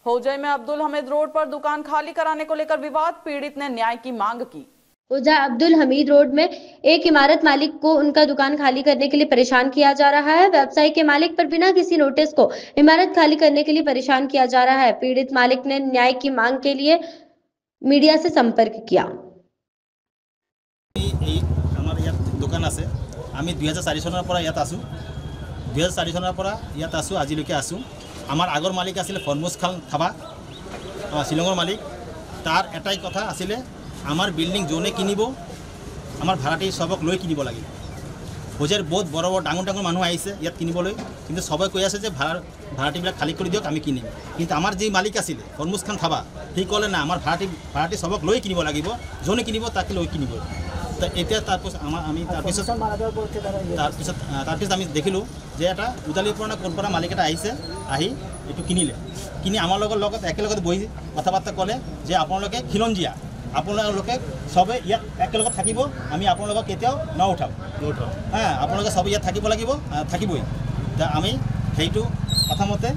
होजई में अब्दुल हमीद रोड पर दुकान खाली कराने को लेकर विवाद, पीड़ित ने न्याय की मांग की। होजा अब्दुल हमीद रोड में एक इमारत मालिक को उनका दुकान खाली करने के लिए परेशान किया जा रहा है। व्यवसायी के मालिक पर बिना किसी नोटिस को इमारत खाली करने के लिए परेशान किया जा रहा है। पीड़ित मालिक ने न्याय की मांग के लिए मीडिया से संपर्क किया। दुकान আছে আমি 2004 চনৰ পৰা ইয়াত আছো 2004 চনৰ পৰা ইয়াত আছো আজিলৈকে আছো আমাৰ আগৰ মালিক আছিল ফৰমুজ খান থাবা শিলঙৰ মালিক তাৰ এটাই কথা আছিল আমাৰ বিল্ডিং জোনে কিনিব আমাৰ ভাড়াটি সবক লৈ কিনিব লাগিব হোজেৰ বহুত বড় বড় ডাঙৰ ডাঙৰ মানুহ আহিছে ইয়াত কিনিবলৈ কিন্তু সবাই কৈ আছে যে ভাড়াটিবিলাক খালি কৰি দিয়ক আমি কিনিম কিন্তু আমাৰ যি মালিক আছিল ফৰমুজ খান থাবা ঠিক ক'লে না আমাৰ ভাড়াটি সবক লৈ কিনিব লাগিব জোনে কিনিব তাকে লৈ কিনিব এতিয়া তাৰপিছত আমি আমি দেখিলোঁ যে এটা উদালিৰ পুৰণা কোনপাৰা মালিক এটা আহিছে আহি এইটো কিনি আমাৰ লগত একেলগত বহি কথা বাৰ্তা ক'লে যে আপোনালোকে খিলঞ্জীয়া আপোনালোকে সবে ইয়াত একেলগত থাকিব আমি আপোনালোকক কেতিয়াও নউঠাম হ্যাঁ আপোনালোকে সবে ইয়াত থাকিব লাগিব থাকিবই আমি সেইটো কথামতে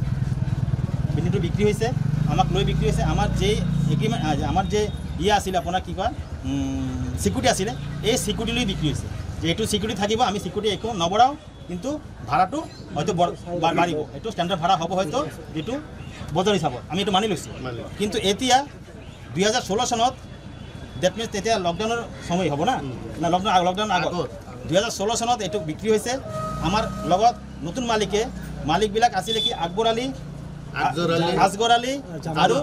বিল্ডিংটো বিক্ৰী হৈছে আমাক লৈ বিক্ৰী হৈছে আমাৰ যে এগ্ৰিমেণ্ট আমাৰ যে আছিল আপোনাৰ কি কয় সিকিউরিটি আছিল এই সিকিউরিটি লৈ বিক্রি হয়েছে যে এইটো সিকিউরিটি থাকিব আমি সিকিউরিটি একো নবড়াও কিন্তু ভাড়াটো হয়তো বাড়িব এইটো স্ট্যান্ডার্ড ভাড়া হ'ব হয়তো যেটো বজাৰ হিচাপত আমি এইটো মানি লৈছোঁ কিন্তু এতিয়া 2016 চনত দ্যাট মিন্স তেতিয়া লকডাউনৰ সময় হ'ব না লকডাউন আগত 2016 চনত এইটো বিক্ৰি হৈছে আমাৰ লগত নতুন মালিকবিলাক আছিল কি আকবৰ আলী আসগৰ আলী আৰু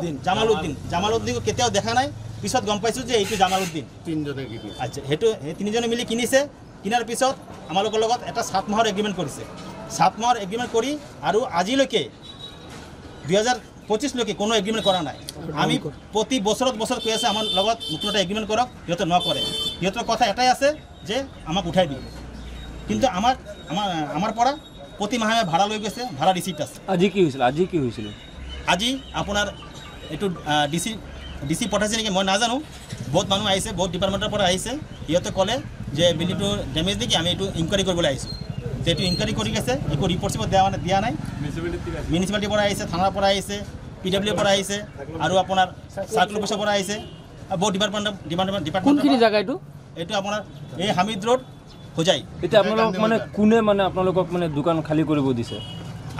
জামালউদ্দিন কেতিয়াও দেখা নাই পিছত গম পাইছোঁ যে এইটো জামালউদ্দিন তিনিজনে কিনিছে আচ্ছা সেইটো তিনিজনে মিলি কিনিছে কিনাৰ পিছত আমালোকৰ লগত এটা 7 মাহৰ এগ্ৰিমেণ্ট কৰিছে 7 মাহৰ এগ্ৰিমেণ্ট কৰি আৰু আজিলৈকে 2025 লৈকে কোনো এগ্ৰিমেণ্ট কৰা নাই আমি প্ৰতি বছৰত কৈ আছে আমাৰ লগত নতুন এটা এগ্ৰিমেণ্ট কৰক সিহঁতে নকৰে সিহঁতৰ কথা এটাই আছে যে আমাক উঠাই দিব কিন্তু আমাৰ পৰা প্ৰতি মাহে ভাড়া লৈ গৈছে ভাড়া ৰিচিপ্ট আছে আজি কি হৈছিল আজি আপোনাৰ এইটো ডিসি পঠাইছে নেকি মই নাজানো বহুত মানুহ আহিছে বহুত ডিপাৰ্টমেণ্টৰ পৰা আহিছে ইহঁতে ক'লে যে বিল্ডিংটো ডেমেজ দেখি আমি এইটো ইনকুৱাৰী কৰিবলৈ আহিছোঁ এইটো ইনকুৱাৰী কৰি গৈছে একো ৰিপৰ্ট দিয়া নাই মিউনিচিপালিটিৰ পৰা আহিছে থানাৰ পৰা আহিছে পিডব্লিউৰ পৰা আহিছে আৰু আপোনাৰ চাৰ্কল অফিচৰ পৰা আহিছে বহুত ডিপাৰ্টমেণ্ট কোনখিনি জায়গা এইটো আপোনাৰ এই হামিদ ৰোড হোজাই এতিয়া আপোনালোক মানে কোনে মানে আপোনালোকক মানে দোকান খালী কৰিব দিছে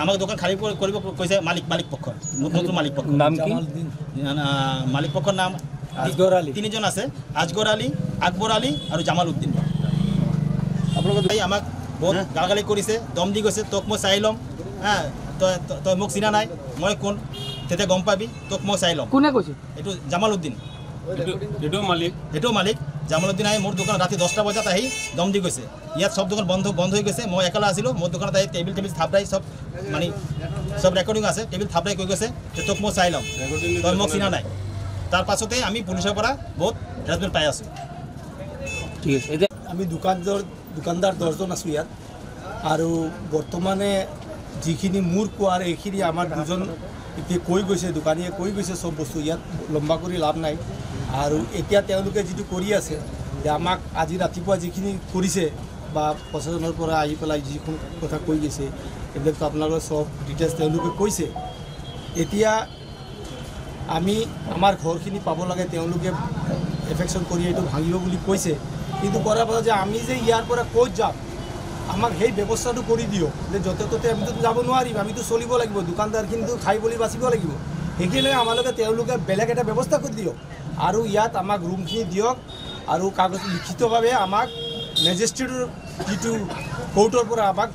আমাক দোকান খালী কৰিব কৈছে মালিক পক্ষ নতুন মালিক পক্ষ নাম কি মালিক পক্ষৰ নাম আসগৰ আলী তিনিজন আছে আসগৰ আলী আকবৰ আলী আৰু জামালউদ্দিন আপোনালোকে আমাক বহুত গালাগালি কৰিছে দম দি গৈছে তোক মই চাই ল'ম হ্যাঁ তই মোক চিনা নাই মই কোন তেতিয়া গম পাবি তোক মই চাই ল'ম কোনে কৈছে এইটো জামালউদ্দিন এইটো মালিক জামালউদ্দিন আহি মোৰ দোকানত ৰাতি 10টা বজাত আহি দম দি গৈছে ইয়াত সব দোকান বন্ধ হৈ গৈছে মই একেলা আছিলোঁ মোৰ দোকানত আহি টেবিল থাপৰাই সব মানে সব ৰেকৰ্ডিং আছে টেবিল থাপৰাই কৈ গৈছে যে তোক মই চাই ল'ম তই মোক চিনা নাই তাৰ পাছতে আমি পুলিচৰ পৰা বহুত হেৰাসমেণ্ট পাই আছোঁ ঠিক আছে এতিয়া আমি দোকানদাৰ 10জন আছোঁ ইয়াত আৰু বৰ্তমানে যিখিনি মোৰ কোৱাৰ এইখিনি আমাৰ দুজন এতিয়া কৈ গৈছে দোকানীয়ে কৈ গৈছে সব বস্তু ইয়াত লম্বা কৰি লাভ নাই আৰু এতিয়া তেওঁলোকে যিটো কৰি আছে যে আমাক আজি ৰাতিপুৱা যিখিনি কৰিছে বা প্ৰশাসনৰ পৰা আহি পেলাই যিখন কথা কৈ গৈছে এইবিলাকতো আপোনালোকৰ সব ডিটেইলছ তেওঁলোকে কৈছে এতিয়া আমি আমাৰ ঘৰখিনি পাব লাগে তেওঁলোকে এফেকশ্যন কৰি এইটো ভাঙিব বুলি কৈছে কিন্তু কৰাৰ পাছত যে আমি যে ইয়াৰ পৰা ক'ত যাম আমাক সেই ব্যৱস্থাটো কৰি দিয়ক যে য'তে ত'তে আমিতো যাব নোৱাৰিম আমিতো চলিব লাগিব দোকানদাৰখিনিতো খাই বলি বাচিব লাগিব সেইখিনি আমালোকে তেওঁলোকে বেলেগ এটা ব্যৱস্থা কৰি দিয়ক আৰু ইয়াত আমাক ৰুমখিনি দিয়ক আৰু কাগজ লিখিতভাৱে আমাক মেজিষ্ট্ৰেটৰ যিটো কোৰ্টৰ পৰা আমাক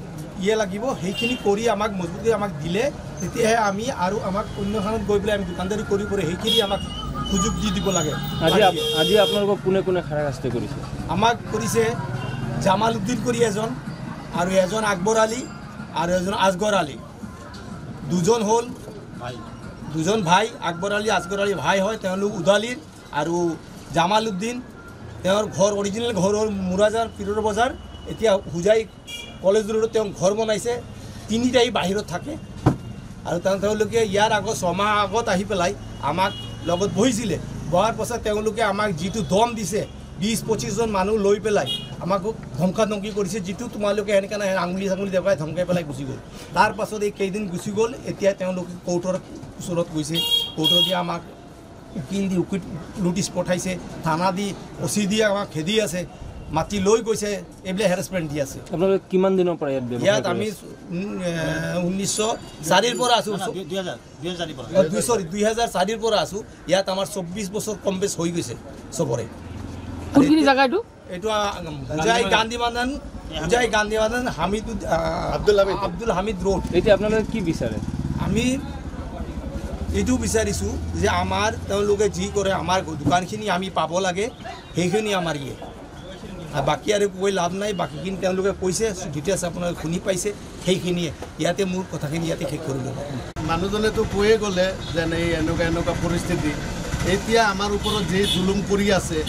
লাগিব সেইখিনি কৰি আমাক মজবুতি আমাক দিলে তেতিয়াহে আমি আৰু আমাক অন্যখনত গৈ পেলাই আমি দোকানদাৰী কৰি সেইখিনি আমাক সুযোগ দি দিব লাগে আজি আপোনালোকক কোনে হাৰাশাস্তি কৰিছে আমাক কৰিছে জামালউদ্দিন কৰি এজন আৰু এজন আকবৰ আলী আৰু এজন আসগৰ আলী দুজন ভাই আকবৰ আলী আসগৰ আলী ভাই হয় তেওঁলোক উদালিৰ আৰু জামালউদ্দিন তেওঁৰ ঘৰ অৰিজিনেল ঘৰ হ'ল মুৰাজাৰ পিৰৰ বজাৰ এতিয়া হোজাই কলেজ ৰোডত তেওঁ ঘৰ বনাইছে তিনিটাই বাহিৰত থাকে আৰু তেওঁলোকে ইয়াৰ আগত 6 মাহ আগত আহি পেলাই আমাক লগত বহিছিলে বহাৰ পাছত তেওঁলোকে আমাক যিটো দম দিছে 20-25 জন মানুহ লৈ পেলাই আমাক ধমকা ধমকি কৰিছে যিটো তোমালোকে এনেকৈ নাই আঙুলি চাঙুলি দেখাই ধমকাই পেলাই গুচি গ'ল তাৰ পাছত এই কেইদিন গুচি গ'ল এতিয়া তেওঁলোকে কোৰ্টৰ ওচৰত গৈছে কোৰ্টত দি আমাক উকিল দি নোটিছ পঠাইছে থানা দি অচি দি আমাক খেদি আছে মাটি লৈ গৈছে এইবিলাক হেৰাছমেণ্ট দি আছে আপোনালোকে কিমান দিনৰ পৰা ইয়াত আমি 1904 পৰা আছোঁ 2004 পৰা আছোঁ ইয়াত আমাৰ 24 বছৰ কম বেছ হৈ গৈছে চবৰে কোনখিনি জায়গা এইটো জয় গান্ধী মাদান আব্দুল হামিদ ৰোড এতিয়া আপোনালোকে কি বিচাৰে আমি এইটো বিচাৰিছোঁ যে আমাৰ তেওঁলোকে যি কৰে আমাৰ দোকানখিনি আমি পাব লাগে সেইখিনি আমাৰ বাকী আৰু কৈ লাভ নাই বাকীখিনি তেওঁলোকে কৈছে ডিটেইলছ আপোনালোকে শুনি পাইছে সেইখিনিয়ে ইয়াতে মোৰ কথাখিনি ইয়াতে শেষ কৰি ল'ব মানুহজনেতো কৈয়ে গ'লে যেনে এনেকুৱা পৰিস্থিতি এতিয়া আমাৰ ওপৰত যি জুলুম কৰি আছে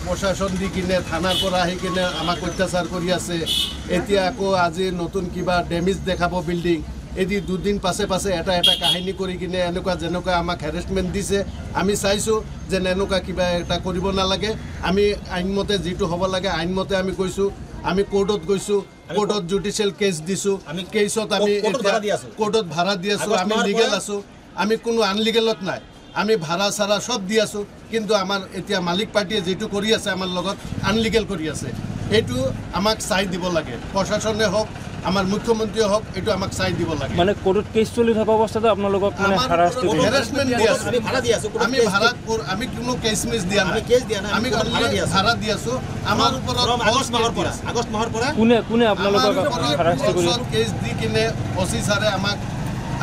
প্ৰশাসন দি কিনে থানাৰ পৰা আহি কিনে আমাক অত্যাচাৰ কৰি আছে এতিয়া আকৌ আজি নতুন কিবা ডেমেজ দেখাব বিল্ডিং এদি দুদিন পাছে এটা কাহিনী কৰি কিনে এনেকুৱা যেনেকুৱা আমাক হেৰেছমেণ্ট দিছে আমি চাইছোঁ যে এনেকুৱা কিবা এটা কৰিব নালাগে আমি আইনমতে যিটো হ'ব লাগে আইনমতে আমি গৈছোঁ আমি কোৰ্টত গৈছোঁ কোৰ্টত জুডিচিয়েল কেছ দিছোঁ আমি কেছত আমি কোৰ্টত ভাড়া দি আছোঁ আমি লিগেল আছোঁ আমি কোনো আনলিগেলত নাই আমি ভাড়া চাৰা সব দি আছোঁ কিন্তু আমাৰ এতিয়া মালিক পাৰ্টিয়ে যিটো কৰি আছে আমাৰ লগত আনলিগেল কৰি আছে এইটো আমাক চাই দিব লাগে প্ৰশাসনে হওক আমাৰ মুখ্যমন্ত্ৰীয়ে হওক এইটো আমাক চাই দিব লাগে মানে কোৰ্টত কেছ চলি থকা অৱস্থাতে আপোনালোকক মানে হেৰাছমেণ্ট দি আছোঁ আমি ভাড়া আমি কোনো কেছ মিছ দিয়া নাই আমি ভাড়া দি আছোঁ আমাৰ ওপৰত আগষ্ট মাহৰ পৰা কোনে আপোনালোকক হাৰাশাস্তি কৰি কেছ দি কিনে অচি ছাৰে আমাক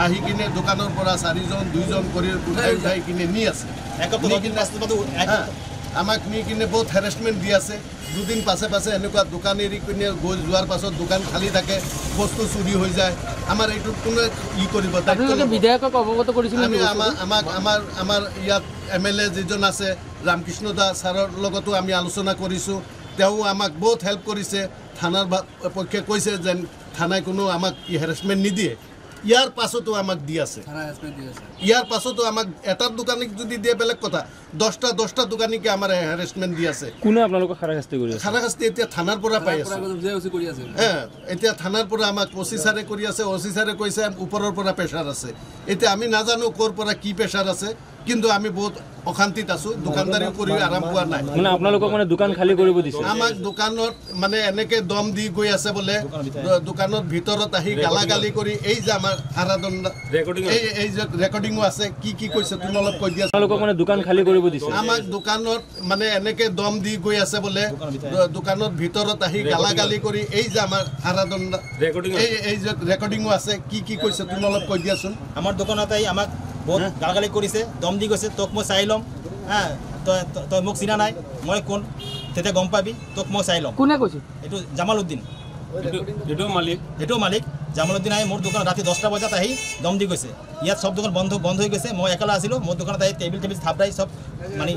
আহি কিনে দোকানৰ পৰা 4জন 2জন কৰি উঠাই কিনে নি আছে আমাক নি কিনে বহুত হেৰাছমেণ্ট দি আছে দুদিন পাছে এনেকুৱা দোকান এৰি কিনে গৈ যোৱাৰ পাছত দোকান খালী থাকে বস্তু চুৰি হৈ যায় আমাৰ এইটো কোনে ই কৰিব বিধায়কক অৱগত কৰিছিল আমাৰ ইয়াত MLA যিজন আছে ৰামকৃষ্ণ দাস ছাৰৰ লগতো আমি আলোচনা কৰিছোঁ তেওঁ আমাক বহুত হেল্প কৰিছে থানাৰ পক্ষে কৈছে যেন থানাই কোনো আমাক হেৰাছমেণ্ট নিদিয়ে ইয়াৰ পাছতো আমাক দি আছে ইয়াৰ পাছতো আমাক এটা দোকানীক যদি দিয়ে বেলেগ কথা 10টা দোকানীকে আমাৰ হেৰাছমেণ্ট দি আছে কোনে আপোনালোকক হাৰাশাস্তি কৰি আছে হাৰাশাস্তি এতিয়া থানাৰ পৰা পাই আছে এতিয়া থানাৰ পৰা আমাক অচি ছাৰে কৰি আছে অচি ছাৰে কৈছে ওপৰৰ পৰা প্ৰেছাৰ আছে এতিয়া আমি নাজানো ক'ৰ পৰা কি প্ৰেছাৰ আছে কিন্তু আমি বহুত অশান্তিত আছোঁ দোকানদাৰী কৰি আৰাম পোৱা নাই মানে আপোনালোকক মানে দোকান খালী কৰিব দিছে আমাক দোকানত মানে এনেকে দম দি গৈ আছে বোলে দোকানৰ ভিতৰত আহি গালাগালি কৰি এই যে আমাৰ হাৰাদণ্ড এই যে ৰেকৰ্ডিঙো আছে কি কৈছে তুমি অলপ কৈ দিয়া আপোনালোকক মানে দোকান খালী কৰিব দিছে আমাক দোকানত মানে এনেকে দম দি গৈ আছে বোলে দোকানৰ ভিতৰত আহি গালাগালি কৰি এই যে আমাৰ হাৰাদণ্ড এই যে ৰেকৰ্ডিঙো আছে কি কৈছে তুমি অলপ কৈ দিয়াচোন আমাৰ দোকানত আহি আমাক বহুত গালাগালি কৰিছে দম দি গৈছে তোক মই চাই ল'ম তই মোক চিনা নাই মই কোন তেতিয়া গম পাবি তোক মই চাই ল'ম কোনে কৈছে এইটো জামালউদ্দিন এইটো মালিক জামালউদ্দিন আহি মোৰ দোকানত ৰাতি 10টা বজাত আহি দম দি গৈছে ইয়াত সব দোকান বন্ধ হৈ গৈছে মই একেলা আছিলোঁ মোৰ দোকানত আহি টেবিল থাপৰাই সব মানে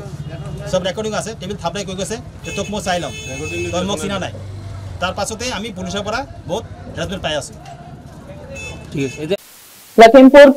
সব ৰেকৰ্ডিং আছে টেবিল থাপৰাই কৈ গৈছে যে তোক মই চাই ল'ম তই মোক চিনা নাই তাৰ পাছতে আমি পুলিচৰ পৰা বহুত হেৰাছমেণ্ট পাই আছোঁ ঠিক আছে লখিমপুৰ